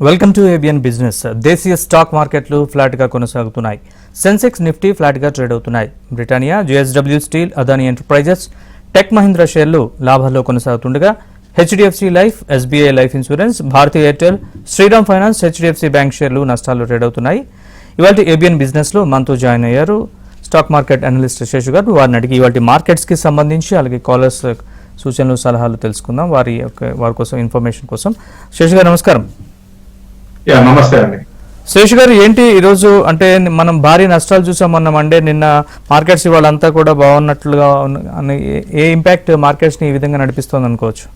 Welcome to ABN business. దేశీయ stock మార్కెట్లు ఫ్లాట్గా కొనసాగుతున్నాయి. సెన్సెక్స్, నిఫ్టీ ఫ్లాట్గా ట్రేడ్ అవుతున్నాయి. Britannia, JSW Steel, Adani Enterprises, Tech Mahindra షేర్లు లాభాల్లో కొనసాగుతుండగా HDFC Life, SBI Life Insurance, Bharti Airtel, Shriram Finance, HDFC Bank షేర్లు నష్టాల్లో ట్రేడ్ అవుతున్నాయి. ఇవాళ ఏబిఎన్ బిజినెస్లో మనతో జాయిన్ అయ్యారు స్టాక్ మార్కెట్ అనలిస్ట్ శేషు గారు. వారిని అడిగి ఇవాళ మార్కెట్స్కి సంబంధించి అలాగే కాలర్స్ సూచనలు సలహాలు తెలుసుకుందాం, వారి కోసం ఇన్ఫర్మేషన్ కోసం. శేషు గారు నమస్కారం. నమస్తే అండి. శేషు గారు, ఏంటి ఈరోజు అంటే మనం భారీ నష్టాలు చూసాం మొన్న మండే, నిన్న మార్కెట్స్ ఇవాళంతా కూడా బాగున్నట్లుగా ఏ ఇంపాక్ట్ మార్కెట్స్ ని ఈ విధంగా నడిపిస్తుంది అనుకోవచ్చు?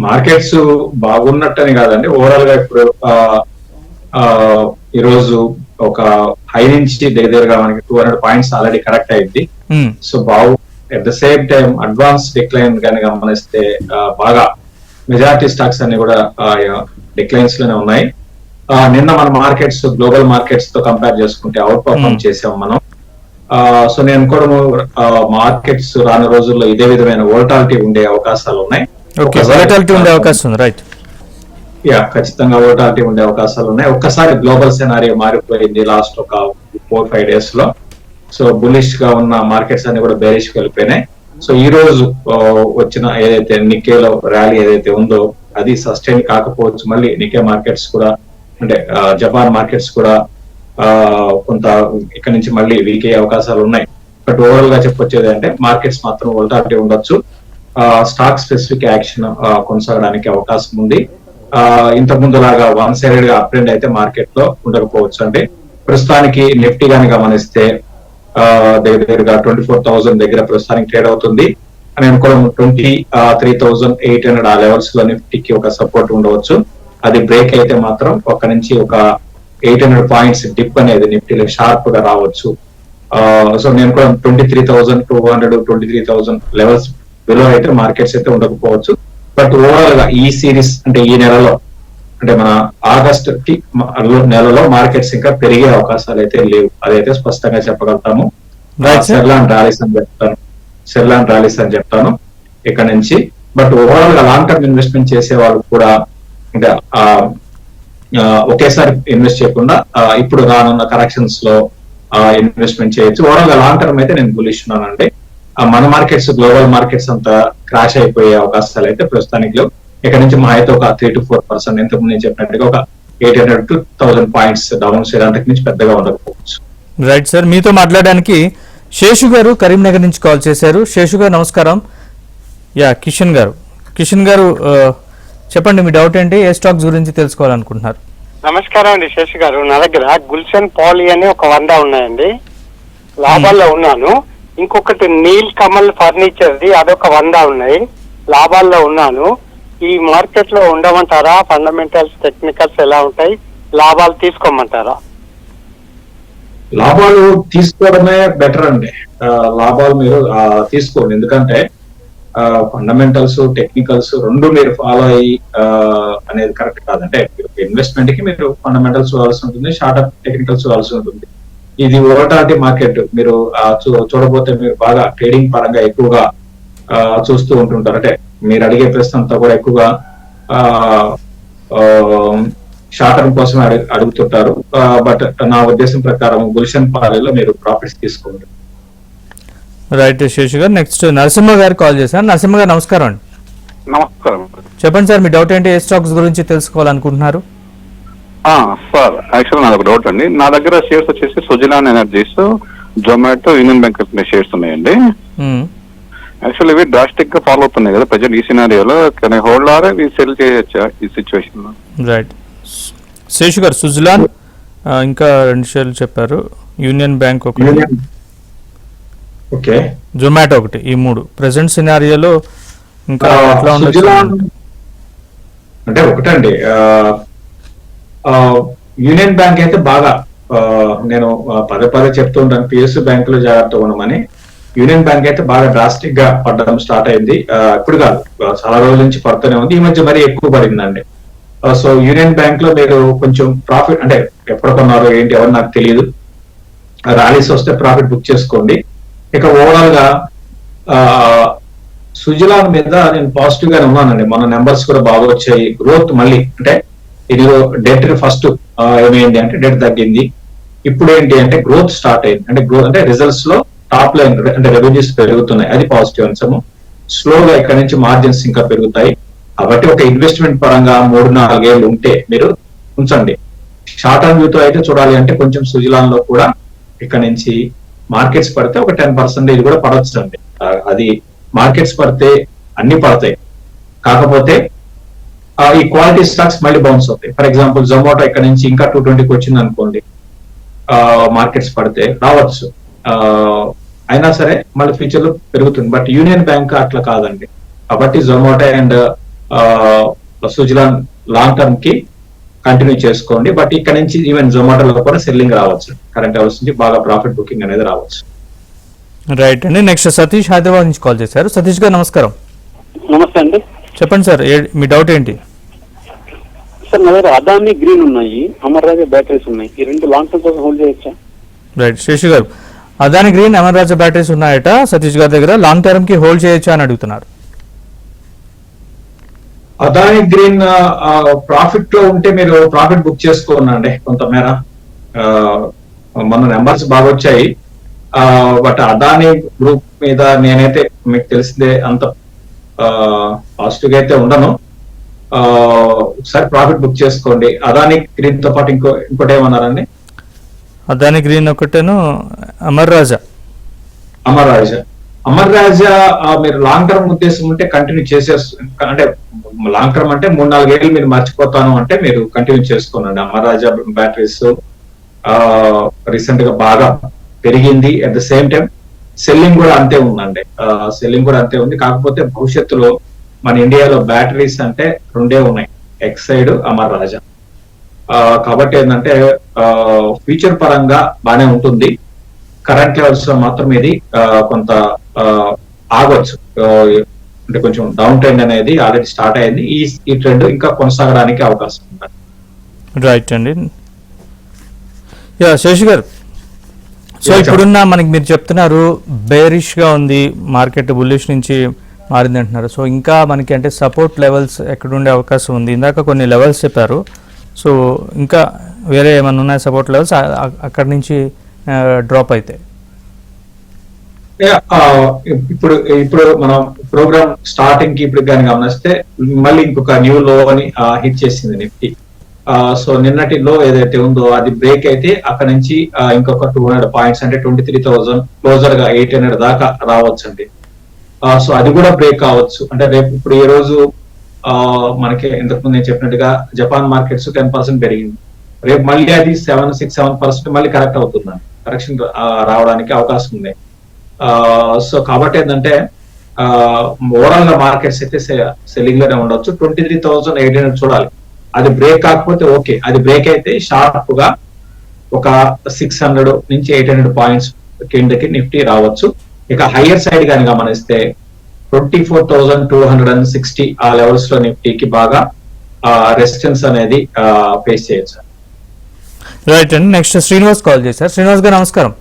మార్కెట్స్ బాగున్నట్టని కాదండి, ఓవరాల్ గా ఇప్పుడు ఈరోజు ఒక హై నుంచి దగ్గరగా మనకి 200 పాయింట్స్ ఆల్రెడీ కరెక్ట్ అయింది. So at the same time advance decline కానీ గమనిస్తే బాగా మెజారిటీ స్టాక్స్ అన్ని కూడా డిక్లైన్స్ లోనే ఉన్నాయి. నిన్న మన మార్కెట్స్ గ్లోబల్ మార్కెట్స్ తో కంపేర్ చేసుకుంటే అవుట్ పర్ఫార్మ్ చేసాం మనం. సో నేను కూడా మార్కెట్స్ రాను రోజుల్లో ఇదే విధమైన వోల్టాలిటీ ఉండే అవకాశాలు ఉన్నాయి. ఖచ్చితంగా వోల్టాలిటీ ఉండే అవకాశాలు ఉన్నాయి. ఒక్కసారి గ్లోబల్ సెనారియో మారిపోయింది లాస్ట్ ఒక 4-5 days లో. సో బులిష్ గా ఉన్న మార్కెట్స్ అన్ని కూడా బేరిష్ వెళ్ళిపోయినాయి. సో ఈ రోజు వచ్చిన ఏదైతే నిక్కేలో ర్యాలీ ఏదైతే ఉందో అది సస్టైన్ కాకపోవచ్చు. మళ్ళీ నిక్కే మార్కెట్స్ కూడా అంటే జపాన్ మార్కెట్స్ కూడా కొంత ఇక్కడ నుంచి మళ్ళీ వీక్ అయ్యే అవకాశాలు ఉన్నాయి. బట్ ఓవరాల్ గా చెప్పొచ్చేది అంటే మార్కెట్స్ మాత్రం వోల్టాలిటీ ఉండొచ్చు. స్టాక్ స్పెసిఫిక్ యాక్షన్ కొనసాగడానికి అవకాశం ఉంది. ఇంతకు ముందు లాగా వన్ సైడెడ్ గా అప్ ట్రెండ్ అయితే మార్కెట్ లో ఉండకపోవచ్చు. అంటే ప్రస్తుతానికి నిఫ్టీ గాని గమనిస్తే దగ్గరగా 24,000 దగ్గర ప్రస్తుతానికి ట్రేడ్ అవుతుంది. అని అనుకోవడం 23,800 ఆ లెవెల్స్ లో నిఫ్టీకి ఒక సపోర్ట్ ఉండవచ్చు. అది బ్రేక్ అయితే మాత్రం ఒక నుంచి ఒక 800 పాయింట్స్ డిప్ అనేది నిఫ్టీలో షార్ప్ గా రావచ్చు. సో నేను కూడా 23,200, 23,000 లెవెల్స్ బిలో అయితే మార్కెట్స్ అయితే ఉండకపోవచ్చు. బట్ ఓవరాల్ గా ఈ సిరీస్ అంటే ఈ నెలలో అంటే మన ఆగస్ట్ నెలలో మార్కెట్స్ ఇంకా పెరిగే అవకాశాలు అయితే లేవు, అదైతే స్పష్టంగా చెప్పగలుగుతాము. సెల్లాన్ ర్యాలీస్ అని చెప్తాను ఇక్కడ నుంచి. బట్ ఓవరాల్ గా లాంగ్ టర్మ్ ఇన్వెస్ట్మెంట్ చేసే వాళ్ళు కూడా అంటే ఒకేసారి ఇన్వెస్ట్ చేయకుండా ఇప్పుడు రానున్న కరెక్షన్స్ లో ఇన్వెస్ట్మెంట్ చేయొచ్చు. ఓవరాల్ గా లాంగ్ టర్మ్ అయితే నేను బులిష్ ఉన్నానండి. మన మార్కెట్స్ గ్లోబల్ మార్కెట్స్ అంతా క్రాష్ అయిపోయే అవకాశాలు అయితే ప్రస్తుతానికి లేవు. ఇక్కడ నుంచి మా అయితే ఒక 3-4% ఇంతకు నేను చెప్పినట్టుగా ఒక 800 to 1000 పాయింట్స్ డౌన్ సైడ్ అంతకు నుంచి పెద్దగా ఉండకపోవచ్చు. రైట్ సార్, మీతో మాట్లాడడానికి శేషు గారు కరీంనగర్ నుంచి కాల్ చేశారు. శేషు గారు నమస్కారం. కిషన్ గారు చెప్పండి, మీ డౌట్ ఏంటి? ఏ స్టాక్స్ గురించి తెలుసుకోవాలనుకుంటున్నారు? నమస్కారం అండి శేషు గారు. నా దగ్గర గుల్షన్ పాలీ అని ఒక 100 ఉన్నాయండి, లాభాల్లో ఉన్నాను. ఇంకొకటి నీల్ కమల్ ఫర్నిచర్ది అదొక 100 ఉన్నాయి, లాభాల్లో ఉన్నాను. ఈ మార్కెట్ లో ఉండమంటారా? ఫండమెంటల్స్, టెక్నికల్స్ ఎలా ఉంటాయి? లాభాలు తీసుకోమంటారా? లాభాలు తీసుకోవడమే బెటర్ అండి. లాభాలు మీరు తీసుకోండి, ఎందుకంటే ఫండమెంటల్స్, టెక్నికల్స్ రెండు మీరు ఫాలో అయ్యి అనేది కరెక్ట్ కాదంటే ఇన్వెస్ట్మెంట్ కి మీరు ఫండమెంటల్స్ చూడాల్సి ఉంటుంది, షార్ట్ టర్మ్ టెక్నికల్స్ చూడాల్సి ఉంటుంది. ఇది వోల్టాలిటీ మార్కెట్, మీరు చూడబోతే మీరు బాగా ట్రేడింగ్ పరంగా ఎక్కువగా చూస్తూ ఉంటుంటారు. అంటే మీరు అడిగే ప్రశ్న అంతా కూడా ఎక్కువగా షార్ట్ టర్మ్ కోసం అడుగుతుంటారు. బట్ నా ఉద్దేశం ప్రకారం గుల్షన్ పాలీలో మీరు ప్రాఫిట్స్ తీసుకోండి. రైట్ శేషు గారు. నెక్స్ట్ నరసింహ గారు కాల్ చేశారు. నరసింహ గారు నమస్కారం అండి. నమస్కారం. చెప్పండి సార్, మీ డౌట్ ఏంటి? ఏ స్టాక్స్ గురించి తెలుసుకోవాలనుకుంటున్నారు? సార్ యాక్చువల్ నాది ఒక డౌట్ అండి. నా దగ్గర షేర్స్ వచ్చేసి Suzlon energies, Zomato, Union Bank shares ఉన్నాయండి. యాక్చువల్ ఇవి డ్రాస్టిక్ గా ఫాలో అవుతున్నాయి కదా ప్రజెంట్ ఈ సినారియోలో. కెన్ ఐ హోల్డ్ ఆర్ ఇవి సెల్ చేయొచ్చా ఈ సిచ్యువేషన్ లో? రైట్ శేషు గారు, సుజిలాన్ ఇంకా 2 షేర్లు చెప్పారు, యూనియన్ బ్యాంక్ ఒకటి, జొమాటో ఒకటి, ఈ 3 ప్రెసెంట్ సినారియోలో ఇంకా ఎట్లా ఉండొచ్చు అంటే ఒకటండి. యూనియన్ బ్యాంక్ అయితే బాగా నేను పదే చెప్తూ ఉంటాను పిఎస్యు బ్యాంకులో జాగ్రత్తగా ఉండమని. యూనియన్ బ్యాంక్ అయితే బాగా డ్రాస్టిక్ గా పడడం స్టార్ట్ అయింది. ఇప్పుడు కాదు, చాలా రోజుల నుంచి పడుతూనే ఉంది. ఈ మధ్య మరీ ఎక్కువ పడిందండి. సో యూనియన్ బ్యాంక్ లో మీరు కొంచెం ప్రాఫిట్ అంటే ఎప్పుడు కొన్నారో ఏంటి ఎవరు నాకు తెలియదు, ర్యాలీస్ వస్తే ప్రాఫిట్ బుక్ చేసుకోండి. ఇక ఓవరాల్ గా సుజలాన్ మీద నేను పాజిటివ్ గానే ఉన్నానండి. మన నెంబర్స్ కూడా బాగా వచ్చాయి. గ్రోత్ మళ్ళీ అంటే ఇది డెట్ ఫస్ట్ ఏమైంది అంటే డెట్ తగ్గింది. ఇప్పుడు ఏంటి అంటే గ్రోత్ స్టార్ట్ అయింది. అంటే గ్రోత్ అంటే రిజల్ట్స్ లో టాప్ లైన్ అంటే రెవెన్యూస్ పెరుగుతున్నాయి. అది పాజిటివ్ అంశము. స్లోగా ఇక్కడ నుంచి మార్జిన్స్ ఇంకా పెరుగుతాయి. కాబట్టి ఒక ఇన్వెస్ట్మెంట్ పరంగా 3-4 ఏళ్ళు ఉంటే మీరు ఉంచండి. షార్ట్ టర్మ్ వ్యూతో అయితే చూడాలి అంటే కొంచెం సుజలాన్ లో కూడా ఇక్కడ నుంచి మార్కెట్స్ పడితే ఒక 10% కూడా పడవచ్చు అండి. అది మార్కెట్స్ పడితే అన్ని పడతాయి. కాకపోతే ఈ క్వాలిటీ స్టాక్స్ మళ్ళీ బౌన్స్ అవుతాయి. ఫర్ ఎగ్జాంపుల్ జొమాటో ఇక్కడ నుంచి ఇంకా 220కి వచ్చింది అనుకోండి, మార్కెట్స్ పడితే రావచ్చు. అయినా సరే మళ్ళీ ఫ్యూచర్ లో పెరుగుతుంది. బట్ యూనియన్ బ్యాంక్ అట్లా కాదండి. కాబట్టి Zomato and Suzlon long term కి కంటిన్యూ చేసుకోండి. బట్ ఇక్కడ నుంచి ఈవెన్ జొమాటోలో కూడా సెల్లింగ్ రావచ్చు. కరెంట్ అవర్స్ నుంచి బాగా ప్రాఫిట్ బుకింగ్ అనేది రావచ్చు. రైట్ అండి. నెక్స్ట్ సతీష్ హైదరాబాద్ నుంచి కాల్ చేశారు. సతీష్ గారు నమస్కారం. నమస్తే అండి చెప్పండి సార్, మీ డౌట్ ఏంటి? సార్, నా దగ్గర అదాని గ్రీన్ ఉన్నాయి, అమర్ రాజా బ్యాటరీస్ ఉన్నాయి. ఈ రెండు లాంగ్ టర్మ్ కోసం హోల్డ్ చేయొచ్చా? రైట్, శేషు గారు, అదాని గ్రీన్ అమర్ రాజా బ్యాటరీస్ ఉన్నాయట సతీష్ గారి దగ్గర, లాంగ్ టర్మ్ కి హోల్డ్ చేయొచ్చా అని అడుగుతున్నారు. అదాని గ్రీన్ ప్రాఫిట్ లో ఉంటే మీరు ప్రాఫిట్ బుక్ చేసుకోనండి కొంతమేర. మన నెంబర్స్ బాగా వచ్చాయి. బట్ అదాని గ్రూప్ మీద నేనైతే మీకు తెలిసిందే అంత పాజిటివ్ గా అయితే ఉండను. ఒకసారి ప్రాఫిట్ బుక్ చేసుకోండి. అదాని గ్రీన్ తో పాటు ఇంకోటి ఏమన్నారండి? అదాని గ్రీన్ ఒకటేను, అమర్ రాజా మీరు లాంగ్ టర్మ్ ఉద్దేశం ఉంటే కంటిన్యూ అంటే లాంగ్ టర్మ్ అంటే 3-4 ఏళ్ళు మీరు మర్చిపోతాను అంటే మీరు కంటిన్యూ చేసుకోనండి. అమర్ రాజా బ్యాటరీస్ రీసెంట్ గా బాగా పెరిగింది. At the same time selling కూడా అంతే ఉందండి. సెల్లింగ్ కూడా అంతే ఉంది. కాకపోతే భవిష్యత్తులో మన ఇండియాలో బ్యాటరీస్ అంటే 2 ఉన్నాయి, ఎక్సైడ్, అమర్ రాజా. కాబట్టి ఏంటంటే ఫ్యూచర్ పరంగా బానే ఉంటుంది. కరెంట్ లెవెల్స్ లో మాత్రం ఇది కొంత ఆగొచ్చు. అంటే కొంచెం డౌన్ ట్రెండ్ అనేది ఆల్రెడీ స్టార్ట్ అయింది. ఈ ట్రెండ్ ఇంకా కొనసాగడానికి అవకాశం ఉంది. రైట్ అండి. శేషు గారు, సో ఇప్పుడున్న మనకి మీరు చెప్తున్నారు బేరిష్ గా ఉంది మార్కెట్, బుల్లిష్ నుంచి మారింది అంటున్నారు. సో ఇంకా మనకి అంటే సపోర్ట్ లెవెల్స్ ఎక్కడ ఉండే అవకాశం ఉంది? ఇందాక కొన్ని లెవెల్స్ చెప్పారు. సో ఇంకా వేరే ఏమైనా ఉన్నాయి సపోర్ట్ లెవెల్స్ అక్కడి నుంచి డ్రాప్ అయితే? ఇప్పుడు మనం ప్రోగ్రామ్ స్టార్టింగ్ కి ఇప్పుడు కానీ గమనిస్తే మళ్ళీ ఇంకొక న్యూ లో అని హిట్ చేసింది నిఫ్టీ. సో నిన్నటి లో ఏదైతే ఉందో అది బ్రేక్ అయితే అక్కడ నుంచి ఇంకొక 200 పాయింట్స్ అంటే 23,000 క్లోజర్ గా 800 దాకా రావచ్చండి. సో అది కూడా బ్రేక్ కావచ్చు. అంటే రేపు ఇప్పుడు ఈ రోజు మనకి ఇంతకుముందు నేను చెప్పినట్టుగా జపాన్ మార్కెట్స్ 10% పెరిగింది. రేపు మళ్ళీ అది 7% మళ్ళీ కరెక్ట్ అవుతుందండి. కరెక్షన్ రావడానికి అవకాశం ఉంది. సో కాబట్టి ఏంటంటే ఓవరాల్ గా మార్కెట్స్ అయితే సెల్లింగ్ లోనే ఉండొచ్చు. 23,800 చూడాలి. అది బ్రేక్ కాకపోతే ఓకే, అది బ్రేక్ అయితే షార్ప్ గా ఒక 600 నుంచి 800 పాయింట్స్ కిందకి నిఫ్టీ రావచ్చు. ఇక హయ్యర్ సైడ్ కానీ గమనిస్తే 24,260 ఆ లెవెల్స్ లో నిఫ్టీకి బాగా రెసిస్టెన్స్ అనేది ఫేస్ చేయొచ్చు. రైట్ అండి. నెక్స్ట్ శ్రీనివాస్ కాల్ చేశారు. శ్రీనివాస్ గారు నమస్కారం.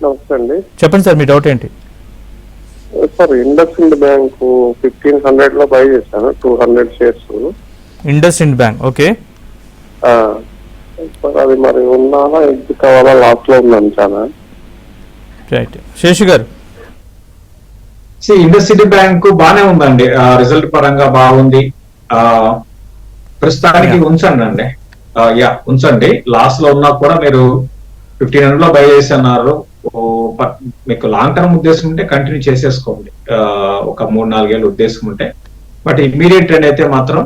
నమస్తే అండి. చెప్పండి సార్, మీ డౌట్ ఏంటి? సార్, ఇండస్ ఇండ్ బ్యాంక్ 1500 లో బై చేశాను, 200 shares. IndusInd bank, okay. అది మరి ఉన్నానా, ఎగ్జిట్ కావాలా, లాస్ట్ లో ఉందని చాలా. రైట్, శేషు గారు. ఇండస్ ఇండ్ బ్యాంక్ బానే ఉందండి, రిజల్ట్ పరంగా బాగుంది. ప్రస్తుతానికి ఉంచండి అండి. ఉంచండి. లాస్ట్ లో ఉన్నా కూడా మీరు 1500 లో బై చేసి అన్నారు. మీకు లాంగ్ టర్మ్ ఉద్దేశం ఉంటే కంటిన్యూ చేసేసుకోండి, ఒక 3-4 ఏళ్ళు ఉద్దేశం ఉంటే. బట్ ఇమ్మీడియట్ ట్రెండ్ అయితే మాత్రం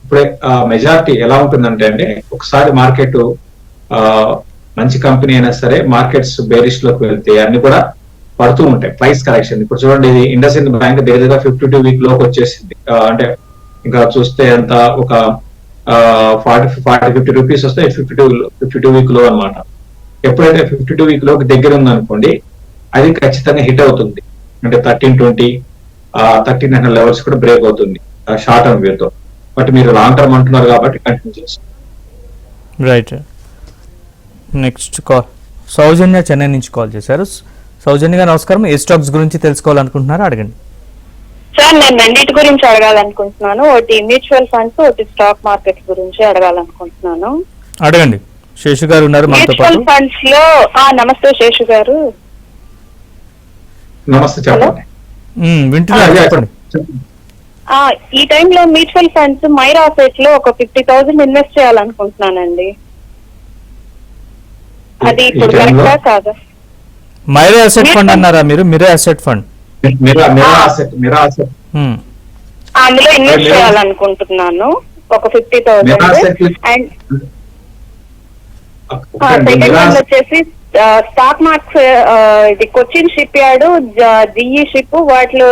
ఇప్పుడే మెజారిటీ ఎలా ఉంటుందంటే అండి, ఒకసారి మార్కెట్ మంచి కంపెనీ అయినా సరే మార్కెట్స్ బేరిష్ లోకి వెళ్తే అన్ని కూడా పడుతూ ఉంటాయి, ప్రైస్ కరెక్షన్. ఇప్పుడు చూడండి, ఇది ఇండస్ ఇండ్ బ్యాంక్ దగ్గరగా 52 వీక్ లోకి వచ్చేసింది. అంటే ఇంకా చూస్తే ఎంత ఒక 40-50 రూపీస్ వస్తే 52 వీక్ లో అనమాట. ఎప్పుడైతే 52 వీక్ లోకి దగ్గర ఉందనుకోండి, అది ఖచ్చితంగా హిట్ అవుతుంది. అంటే 1320, 1300 లెవెల్స్ కూడా బ్రేక్ అవుతుంది షార్ట్ టర్మ్ వ్యూతో. బట్ మీరు లాంగ్ టర్మ్ అంటున్నారు కాబట్టి కంటిన్యూ చేస్తారు. రైట్. నెక్స్ట్ కాల్ సౌజన్య చెన్నై నుంచి కాల్ చేశారు. సౌజన్య గారు నమస్కారం. ఏ స్టాక్స్ గురించి తెలుసుకోవాలనుకుంటున్నారో అడగండి. సార్ నేను రెండింటి గురించి అడగాలనుకుంటున్నాను. ఒకటి మ్యూచువల్ ఫండ్స్, ఒకటి స్టాక్ మార్కెట్ గురించి అడగాలనుకుంటున్నాను. అడగండి. శేషు గారు ఉన్నారు మనతో మ్యూచువల్ పాటు. ఫండ్స్ లో నమస్తే శేషు గారు. నమస్తే, చెప్పండి. వింటున్నారు, చెప్పండి. ఈ టైంలో మ్యూచువల్ ఫండ్స్ మైరాసెట్ లో ఒక 50,000 ఇన్వెస్ట్ చేయాలనుకుంటున్నానండి. అది ఇప్పుడు కరెక్టా కాదా? మైరా అసెట్ ఫండ్ అన్నారా మీరు? Mira asset fund, Mira asset అందులో ఇన్వెస్ట్ చేయాలనుకుంటున్నాను ఒక 50,000. అండ్ సెకండ్ వన్ వచ్చేసి స్టాక్ మార్క్స్, ఇది Cochin ship yard, GE ship, వాటిలో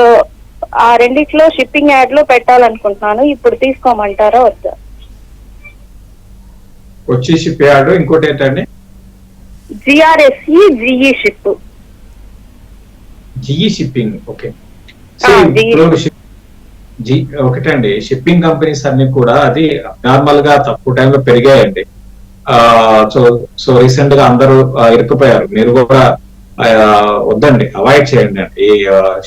ఆ రెండిట్లో షిప్పింగ్ యార్డ్ లో పెట్టాలనుకుంటున్నాను. ఇప్పుడు తీసుకోమంటారా వద్దా? కొచ్చి షిప్ యార్డ్, ఇంకోటి ఏంటండి? జిఆర్ఎస్ఈ GE ship. GE shipping, okay. GE. ఒకటండి, షిప్పింగ్ కంపెనీస్ అన్ని కూడా అది నార్మల్ గా తక్కువ టైంలో పెరిగాయండి. సో రీసెంట్ గా అందరూ ఇరుక్కుపోయారు. మీరు కూడా వద్దండి, అవాయిడ్ చేయండి అండి. ఈ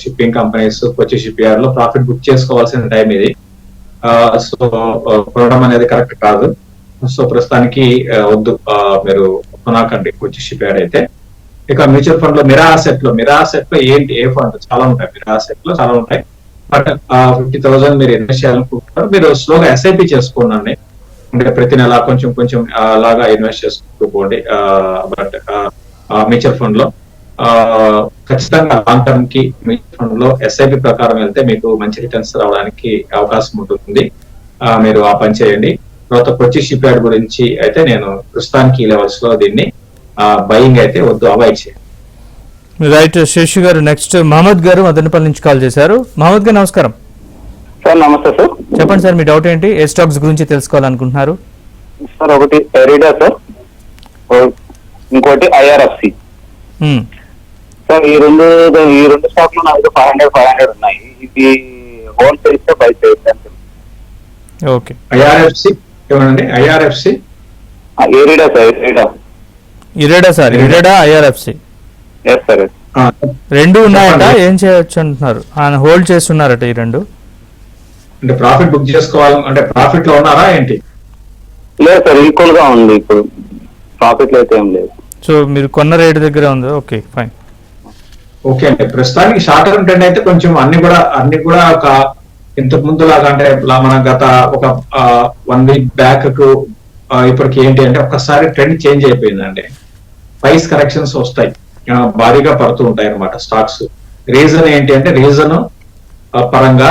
షిప్పింగ్ కంపెనీస్ కొచ్చి షిప్ యార్డ్ లో ప్రాఫిట్ బుక్ చేసుకోవాల్సిన టైం ఇది. సో కొనడం అనేది కరెక్ట్ కాదు. సో ప్రస్తుతానికి వద్దు, మీరు కొనాకండి కొచ్చి షిప్ యార్డ్ అయితే. ఇక మ్యూచువల్ ఫండ్ లో మిరా అసెట్ లో ఏంటి, ఏ ఫండ్ చాలా ఉంటాయి, మిరా అసెట్ లో చాలా ఉంటాయి. బట్ 50,000 మీరు ఇన్వెస్ట్ చేయాలనుకుంటున్నారు, మీరు స్లోగా ఎస్ఐపి చేసుకోండి. అంటే ప్రతి నెల కొంచెం కొంచెం లాగా ఇన్వెస్ట్ చేసుకుంటూ పోండి. బట్ మ్యూచువల్ ఫండ్ లో ఖచ్చితంగా లాంగ్ టర్మ్ కి మ్యూచువల్ ఫండ్ లో ఎస్ఐపి ప్రకారం వెళ్తే మీకు మంచి రిటర్న్స్ రావడానికి అవకాశం ఉంటుంది. మీరు ఆ పని చేయండి. తర్వాత కొచ్చి షిప్ యార్డ్ గురించి అయితే నేను ప్రస్తుతానికి ఈ లెవెల్స్ లో దీన్ని బయింగ్ అయితే వద్దు, అవాయిడ్ చేయండి. రైట్ శేషు గారు. నెక్స్ట్ మహమ్మద్ గారు మదనపల్లి నుంచి కాల్ చేశారు. మహమ్మద్ గారు నమస్కారం. సార్ నమస్తే సార్. చెప్పండి సార్, మీ డౌట్ ఏంటి? ఏ స్టాక్స్ గురించి తెలుసుకోవాలనుకుంటున్నారు? సార్ ఒకటి ఎరిడా సార్, ఇంకోటి ఐఆర్ఎఫ్సి సార్. ఈ రెండు స్టాక్ లో నాకు 500 ఉన్నాయి. ఇది హోల్ చేస్తే బై చేయొచ్చు. ఓకే. ఐఆర్ఎఫ్సి ఏమనండి? IRFC IREDA sir, IREDA sir, IREDA IRFC sir. రెండు ఉన్నాయట, ఏం చేయొచ్చు అంటున్నారు? ఆయన హోల్డ్ చేస్తున్నారట ఈ రెండు. అంటే ప్రాఫిట్ బుక్ చేసుకోవాలి అంటే ప్రాఫిట్ లో ఉన్నారా ఏంటి? లేదు సార్, ఈక్వల్ గా ఉంది. ఇప్పుడు ప్రాఫిట్ లో అయితే ఏం లేదు. సో మీరు కొన్న రేటు దగ్గర ఉంది. Okay, fine. ఓకే అండి, ప్రస్తుతానికి షార్ట్ టర్మ్ ట్రెండ్ అయితే కొంచెం అన్ని కూడా ఒక ఇంతకు ముందు లాగా అంటే మన గత ఒక 1 వీక్ బ్యాక్ కు ఇప్పటికి ఏంటి అంటే ఒక్కసారి ట్రెండ్ చేంజ్ అయిపోయిందండి. ప్రైస్ కరెక్షన్స్ వస్తాయి, భారీగా పడుతూ ఉంటాయి అన్నమాట స్టాక్స్. రీజన్ ఏంటి అంటే రీజన్ పరంగా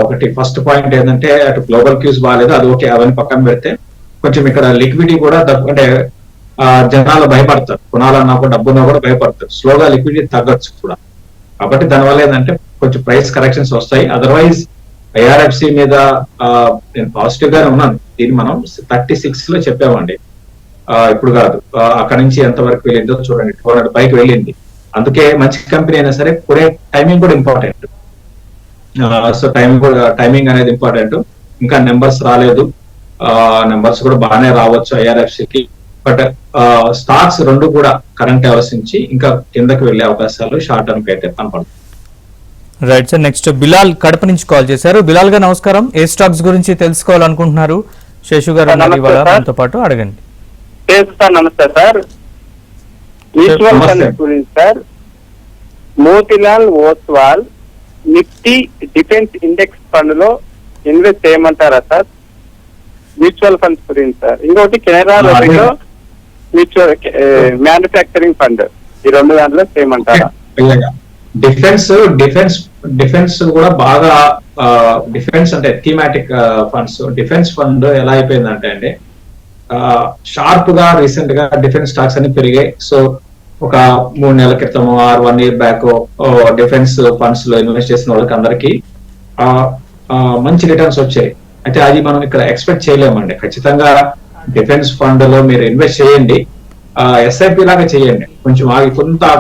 ఒకటి ఫస్ట్ పాయింట్ ఏంటంటే అటు గ్లోబల్ క్యూస్ బాగాలేదు, అది ఓకే, అవన్నీ పక్కన పెడితే కొంచెం ఇక్కడ లిక్విడిటీ కూడా అంటే జనాలు భయపడతారు, కొనాలన్నా కూడా డబ్బున్నా కూడా భయపడతారు. స్లోగా లిక్విడిటీ తగ్గచ్చు కూడా. కాబట్టి దానివల్ల ఏంటంటే కొంచెం ప్రైస్ కరెక్షన్స్ వస్తాయి. అదర్వైజ్ ఐఆర్ఎఫ్సి మీద నేను పాజిటివ్ గానే ఉన్నాను. దీన్ని మనం 36 లో చెప్పామండి, ఇప్పుడు కాదు. అక్కడ నుంచి ఎంత వరకు వెళ్ళిందో చూడండి, 200 పైకి వెళ్ళింది. అందుకే మంచి కంపెనీ అయినా సరే కొనే టైమింగ్ కూడా ఇంపార్టెంట్. సో టైమింగ్ అనేది ఇంపార్టెంట్. ఇంకా నెంబర్స్ రాలేదు, నెంబర్స్ కూడా బాగానే రావచ్చు ఐఆర్ఎఫ్సికి. బట్ స్టాక్స్ రెండు కూడా కరెంట్ అవర్స్ నుంచి ఇంకా కిందకి వెళ్లే అవకాశాలు షార్ట్ టర్మ్ కి అయితే కనపడుతుంది. Right sir. Next Bilal Kadapa నుంచి కాల్ చేశారు. బిలాల్ గారు నమస్కారం. ఏ స్టాక్స్ గురించి తెలుసుకోవాలనుకుంటున్నారు? శేషు గారు మనతో పాటు అడగండి. నమస్తే సార్. మ్యూచువల్ ఫండ్స్ గురించి sir, Motilal Oswal Nifty defence index fund లో ఇన్వెస్ట్ చేయమంటారా సార్? మ్యూచువల్ ఫండ్స్ గురించి సార్. ఇంకోటి కెనరా లో మ్యూచువల్ మ్యానుఫ్యాక్చరింగ్ ఫండ్, ఈ రెండు దాంట్లో చేయమంటారా? డిఫెన్స్ కూడా బాగా డిఫెన్స్ అంటే థీమాటిక్ ఫండ్స్. డిఫెన్స్ ఫండ్ ఎలా అయిపోయిందంటే అండి, షార్ప్ గా రీసెంట్ గా డిఫెన్స్ స్టాక్స్ అన్ని పెరిగాయి. సో ఒక 3 నెలల క్రితం 1 year బ్యాక్ డిఫెన్స్ ఫండ్స్ లో ఇన్వెస్ట్ చేసిన వాళ్ళకి అందరికి మంచి రిటర్న్స్ వచ్చాయి. అయితే అది మనం ఇక్కడ ఎక్స్పెక్ట్ చేయలేమండి. ఖచ్చితంగా డిఫెన్స్ ఫండ్ లో మీరు ఇన్వెస్ట్ చేయండి, ఎస్ఐపి లాగా చేయండి. కొంచెం ఆగి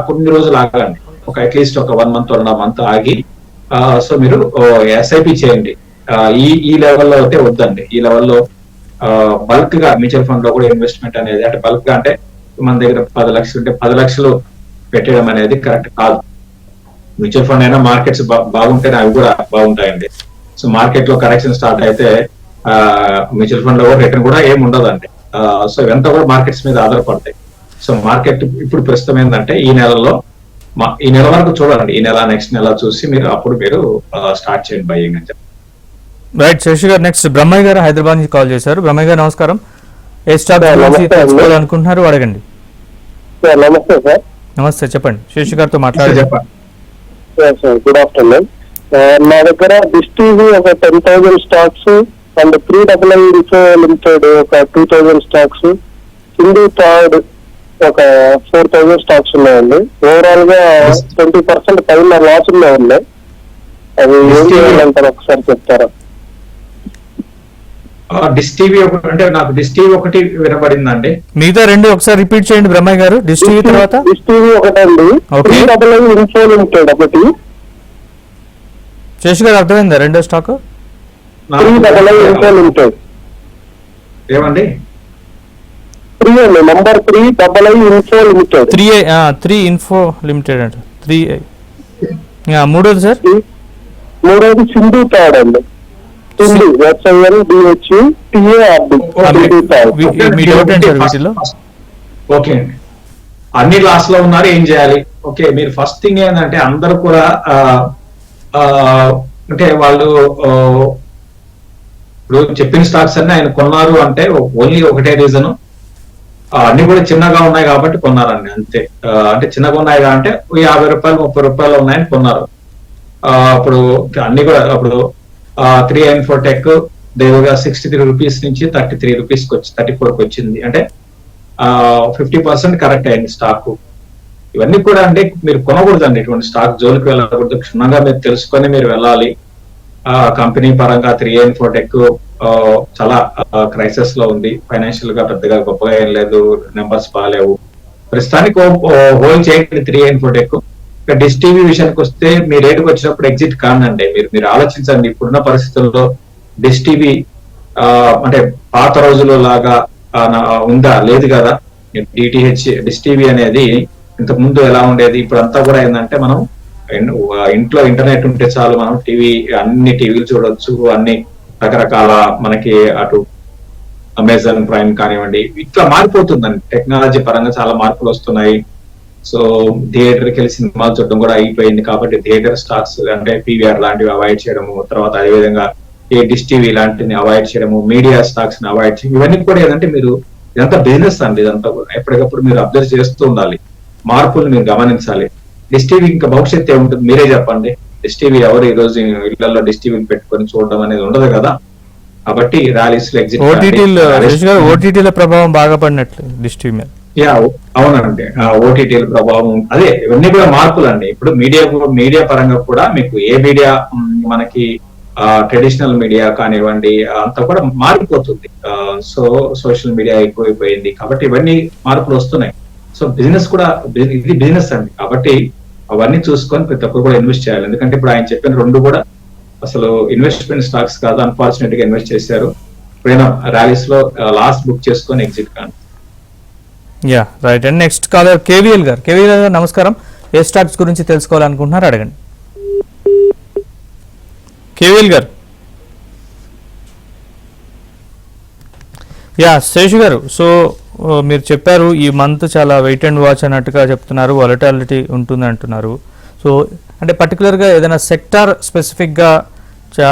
కొన్ని రోజులు ఆగండి, ఒక అట్లీస్ట్ ఒక 1 month 1.5 month ఆగి సో మీరు ఎస్ఐపి చేయండి. ఈ లెవెల్లో అయితే వద్దండి. ఈ లెవెల్లో బల్క్ గా మ్యూచువల్ ఫండ్ లో కూడా ఇన్వెస్ట్మెంట్ అనేది, అంటే బల్క్ గా అంటే మన దగ్గర 10 లక్షలు ఉంటే 10 లక్షలు పెట్టడం అనేది కరెక్ట్ కాదు. మ్యూచువల్ ఫండ్ అయినా మార్కెట్స్ బాగుంటేనే అవి కూడా బాగుంటాయండి. సో మార్కెట్ లో కరెక్షన్ స్టార్ట్ అయితే మ్యూచువల్ ఫండ్ లో రిటర్న్ కూడా ఏమి ఉండదండి. సో ఇవంతా కూడా మార్కెట్స్ మీద ఆధారపడతాయి. సో మార్కెట్ ఇప్పుడు ప్రస్తుతం ఏంటంటే ఈ నెల వరకు చూడండి, ఈ నెల నెక్స్ట్ నెల చూసి మీరు అప్పుడు మీరు స్టార్ట్ చేయండి బయ్యింగ్ అని చెప్పి. రైట్ శశి గారు, నెక్స్ట్ బ్రహ్మయ్య గారు హైదరాబాద్ నుంచి కాల్ చేశారు. బ్రహ్మయ్య గారు నమస్కారం. ఏ స్టాక్ గురించి తెలుసుకోవాలనుకుంటున్నారు అడగండి. నమస్తే సార్. నమస్తే, చెప్పండి. శశి గారితో మాట్లాడి చెప్పండి. Good afternoon. నా దగ్గర డిష్ టీవీ ఒక 10,000 stocks and 3AA info limited ఒక 2,000 స్టాక్స్, హిందూ థర్డ్ ఒక 4,000 స్టాక్స్ ఉన్నాయండి. ఓవరాల్ గా 20% పైన లాస్ ఉన్నాయి. అవి ఏం చేయాలంటారు ఒకసారి చెప్తారా? డిష్ టీవీ అంటే నాకు డిష్ టీవీ ఒకటి వినబడిందండి. మిగతా రెండు ఒకసారి రిపీట్ చేయండి బ్రహ్మయ్య గారు. డిష్ టీవీ తర్వాత డిష్ టీవీ ఒకటండి, 3AA ఇన్ఫో లిమిటెడ్ ఒకటి. శశి గారు అర్థమైందా రెండో స్టాక్? 3AA ఇన్ఫో లిమిటెడ్ ఏమండి? 3 అండి, number 3AA info limited. 3 info limited అంట. 3 మూడోది సార్? మూడోది సింధు థర్డ్ అండి. Sindhu SINDHU TARD. మీ డౌట్ ఏంటి సార్ వీటిలో? ఓకే అండి, అన్ని లాస్ లో ఉన్నారు, ఏం చేయాలి? ఓకే, మీరు ఫస్ట్ థింగ్ ఏంటంటే అందరూ కూడా అంటే వాళ్ళు ఇప్పుడు చెప్పిన స్టాక్స్ అన్ని ఆయన కొన్నారు అంటే ఓన్లీ ఒకటే రీజన్, అన్ని కూడా చిన్నగా ఉన్నాయి కాబట్టి కొన్నారండి, అంతే. అంటే చిన్నగా ఉన్నాయి అంటే 50 రూపాయలు 30 రూపాయలు ఉన్నాయని కొన్నారు. అప్పుడు అన్ని కూడా అప్పుడు 3i4 టెక్ దేవుగా 63 రూపీస్ నుంచి 33 రూపీస్ 34కి వచ్చింది. అంటే 50% కరెక్ట్ అయింది స్టాక్. ఇవన్నీ కూడా అంటే మీరు కొనకూడదండి, ఇటువంటి స్టాక్ జోలికి వెళ్ళకూడదు. క్షుణ్ణంగా మీరు తెలుసుకొని మీరు వెళ్ళాలి. కంపెనీ పరంగా 3i4 టెక్ చాలా క్రైసిస్ లో ఉంది, ఫైనాన్షియల్ గా పెద్దగా గొప్పగా ఏం లేదు, నెంబర్స్ బాగాలేవు. ప్రస్తుతానికి హోల్డ్ చేయండి 3i4 టెక్. డిష్ టీవీ విషయానికి వస్తే మీ రేటుకి వచ్చినప్పుడు ఎగ్జిట్ కానండి. మీరు ఆలోచించండి, ఇప్పుడున్న పరిస్థితుల్లో డిష్ టీవీ అంటే పాత రోజుల్లో లాగా ఉందా? లేదు కదా. డిటిహెచ్ డిష్ టీవీ అనేది ఇంతకు ముందు ఎలా ఉండేది, ఇప్పుడు అంతా కూడా ఏంటంటే మనం ఇంట్లో ఇంటర్నెట్ ఉంటే చాలు, మనం అన్ని టీవీలు చూడొచ్చు, అన్ని రకరకాల మనకి అటు అమెజాన్ ప్రైమ్ కానివ్వండి, ఇట్లా మారిపోతుందండి. టెక్నాలజీ పరంగా చాలా మార్పులు వస్తున్నాయి. సో థియేటర్కి వెళ్ళి సినిమాలు చూడడం కూడా అయిపోయింది. కాబట్టి థియేటర్ స్టాక్స్ అంటే పీవీఆర్ లాంటివి అవాయిడ్ చేయడము, తర్వాత అదేవిధంగా డిష్ టీవీ లాంటివి అవాయిడ్ చేయడము, మీడియా స్టాక్స్ ని అవాయిడ్ చేయడం, ఇవన్నీ కూడా ఏంటంటే మీరు ఇదంతా బిజినెస్ అండి. ఇదంతా కూడా ఎప్పటికప్పుడు మీరు అబ్జర్వ్ చేస్తూ ఉండాలి, మార్పులు మీరు గమనించాలి. డిష్ టీవీ ఇంకా భవిష్యత్తు ఏముంటుంది మీరే చెప్పండి. డిష్ టీవీ ఎవరు ఈ రోజు ఇళ్లలో డిష్ టీవీని పెట్టుకొని చూడడం అనేది ఉండదు కదా. కాబట్టి ర్యాలీస్ లో ఎగ్జిట్ ఓటీటీల ప్రభావం బాగా పడినట్లు డిష్ టీవీ మీద. అవునండి, ఓటీటీల ప్రభావం అదే, ఇవన్నీ కూడా మార్పులు అండి. ఇప్పుడు మీడియా పరంగా కూడా మీకు ఏ మీడియా మనకి ట్రెడిషనల్ మీడియా కానివ్వండి అంతా కూడా మారిపోతుంది. సో సోషల్ మీడియా ఎక్కువైపోయింది కాబట్టి ఇవన్నీ మార్పులు వస్తున్నాయి. సో బిజినెస్ కూడా ఇది బిజినెస్ అండి. కాబట్టి అవన్నీ చూసుకొని ప్రతి ఒక్కరు కూడా ఇన్వెస్ట్ చేయాలి. ఎందుకంటే ఇప్పుడు ఆయన చెప్పిన రెండు కూడా అసలు ఇన్వెస్ట్మెంట్ స్టాక్స్ కాదు, అన్ఫార్చునేట్ గా ఇన్వెస్ట్ చేశారు. ఇప్పుడైనా ర్యాలీస్ లో లాస్ట్ బుక్ చేసుకొని ఎగ్జిట్ కాండి. Right. And next caller KVL గారు. కేవీఎల్ గారు నమస్కారం. ఏ స్టాక్స్ గురించి తెలుసుకోవాలనుకుంటున్నారు అడగండి. కేవీఎల్ గారు. శేషు గారు, సో మీరు చెప్పారు ఈ మంత్ చాలా వెయిట్ అండ్ వాచ్ అన్నట్టుగా చెప్తున్నారు, వాలటాలిటీ ఉంటుంది అంటున్నారు. సో అంటే పర్టికులర్గా ఏదైనా సెక్టార్ స్పెసిఫిక్గా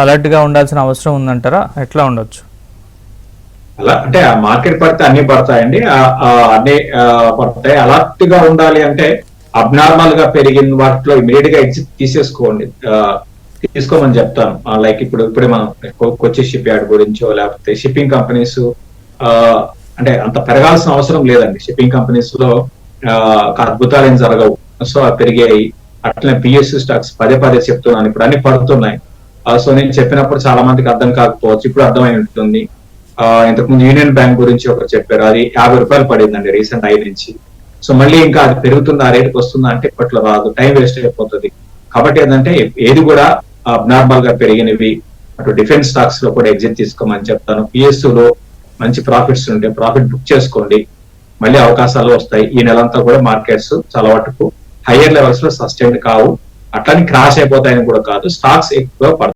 అలర్ట్గా ఉండాల్సిన అవసరం ఉందంటారా? ఎట్లా ఉండొచ్చు? అలా అంటే ఆ మార్కెట్ పడితే అన్ని పడతాయండి, అన్ని పడతాయి. అలర్ట్ గా ఉండాలి అంటే అబ్నార్మల్ గా పెరిగిన వాటిలో ఇమీడియట్ గా ఎగ్జిట్ తీసుకోమని చెప్తాను. లైక్ ఇప్పుడే మనం కొచ్చి షిప్ యార్డ్ గురించో లేకపోతే షిప్పింగ్ కంపెనీస్ అంటే అంత పెరగాల్సిన అవసరం లేదండి. షిప్పింగ్ కంపెనీస్ లో అద్భుతాలు ఏం జరగవు. సో పెరిగాయి. అట్లనే పిఎస్యు స్టాక్స్ పదే చెప్తున్నాను, ఇప్పుడు అన్ని పడుతున్నాయి. సో నేను చెప్పినప్పుడు చాలా మందికి అర్థం కాకపోవచ్చు, ఇప్పుడు అర్థమై ఉంటుంది. ఇంతకుముందు యూనియన్ బ్యాంక్ గురించి ఒకరు చెప్పారు, అది 50 రూపాయలు పడిందండి రీసెంట్ హై నుంచి. సో మళ్ళీ ఇంకా అది పెరుగుతుందా, ఆ రేటుకి వస్తుందా అంటే ఇప్పట్లో రాదు, టైం వేస్ట్ అయిపోతుంది. కాబట్టి ఏంటంటే ఏది కూడా అబ్నార్మల్ గా పెరిగినవి అటు డిఫెన్స్ స్టాక్స్ లో కూడా ఎగ్జిట్ తీసుకోమని చెప్తాను. పిఎస్యులో మంచి ప్రాఫిట్స్ ఉంటే ప్రాఫిట్ బుక్ చేసుకోండి, మళ్ళీ అవకాశాలు వస్తాయి. ఈ నెలంతా కూడా మార్కెట్స్ చాలా వరకు హయ్యర్ లెవెల్స్ లో సస్టైన్ కావు. అట్లని క్రాష్ అయిపోతాయని కూడా కాదు, స్టాక్స్ ఎక్కువ పడతాయి.